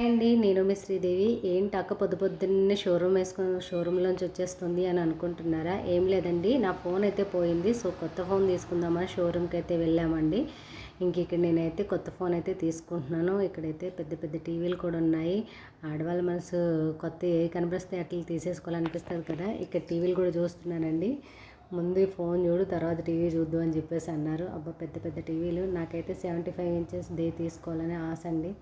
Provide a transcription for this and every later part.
అండి నేను మీ శ్రీదేవి. ఏంటి అక్క పొద్దున్నే షోరూంలోంచి వచ్చేస్తుంది అని అనుకుంటున్నారా? ఏం లేదండి, నా ఫోన్ అయితే పోయింది. సో కొత్త ఫోన్ తీసుకుందామని షోరూమ్కి అయితే వెళ్ళామండి. ఇక్కడ నేనైతే కొత్త ఫోన్ అయితే తీసుకుంటున్నాను. ఇక్కడైతే పెద్ద పెద్ద టీవీలు కూడా ఉన్నాయి. ఆడవాళ్ళ మనసు కొత్త ఏ కనిపిస్తే అట్లా తీసేసుకోవాలనిపిస్తుంది కదా. ఇక్కడ టీవీలు కూడా చూస్తున్నానండి. ముందు ఫోన్ చూడు, తర్వాత టీవీ చూద్దు అని చెప్పేసి అన్నారు. అబ్బా, పెద్ద పెద్ద టీవీలు. నాకైతే 75 ఇంచెస్ దే తీసుకోవాలని ఆశ అండి.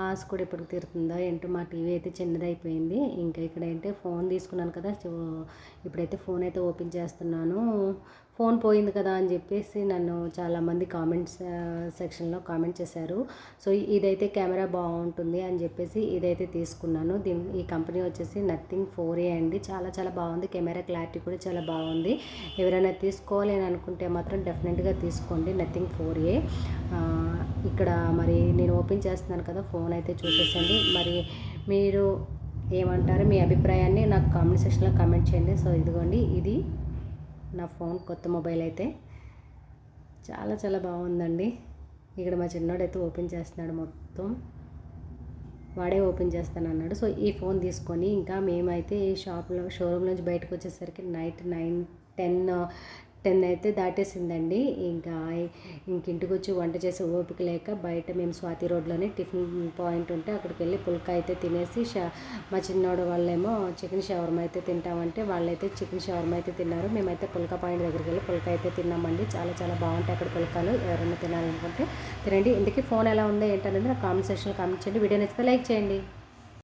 ఆశ కూడా ఇప్పటికి తీరుతుందా ఏంటో. మా టీవీ అయితే చిన్నదైపోయింది. ఇక్కడ ఏంటంటే ఫోన్ తీసుకున్నాను కదా, ఇప్పుడైతే ఫోన్ అయితే ఓపెన్ చేస్తున్నాను. ఫోన్ పోయింది కదా అని చెప్పేసి నన్ను చాలామంది కామెంట్స్ సెక్షన్లో కామెంట్ చేశారు. సో ఇదైతే కెమెరా బాగుంటుంది అని చెప్పేసి ఇదైతే తీసుకున్నాను. ఈ కంపెనీ వచ్చేసి నథింగ్ 4A అండి. చాలా చాలా బాగుంది. కెమెరా క్లారిటీ కూడా చాలా బాగుంది. ఎవరైనా తీసుకోవాలి అని అనుకుంటే మాత్రం డెఫినెట్గా తీసుకోండి, నథింగ్ 4A. ఇక్కడ మరి నేను ఓపెన్ చేస్తున్నాను కదా, ఫోన్ అయితే చూసేసండి. మరి మీరు ఏమంటారు, మీ అభిప్రాయాన్ని నాకు కామెంట్ సెక్షన్లో కామెంట్ చేయండి. సో ఇదిగోండి, ఇది నా ఫోన్, కొత్త మొబైల్ అయితే చాలా చాలా బాగుందండి. ఇక్కడ మా చిన్నోడైతే ఓపెన్ చేస్తున్నాడు, మొత్తం వాడే ఓపెన్ చేస్తాను అన్నాడు. సో ఈ ఫోన్ తీసుకొని మేమైతే ఈ షోరూమ్ నుంచి బయటకు వచ్చేసరికి నైట్ 10 అయితే దాటేసిందండి. ఇంటికి వచ్చి వంట చేసే ఓపిక లేక బయట మేము స్వాతి రోడ్లోనే టిఫిన్ పాయింట్ ఉంటే అక్కడికి వెళ్ళి పుల్కా అయితే తినేసి, మా చిన్నోడు వాళ్ళేమో చికెన్ షవర్మా అయితే తింటామంటే వాళ్ళైతే చికెన్ షవర్మా అయితే తిన్నారు. మేమైతే పుల్కా పాయింట్ దగ్గరికి వెళ్ళి పుల్కా అయితే తిన్నామండి. చాలా చాలా బాగుంటాయి అక్కడ పుల్కాలు. ఎవరైనా తినాలనుకుంటే తినండి. ఇందుకే ఫోన్ ఎలా ఉందో ఏంటనేది నాకు కామెంట్ సెక్షన్లో కామెంట్ చేయండి. వీడియో నచ్చితే లైక్ చేయండి.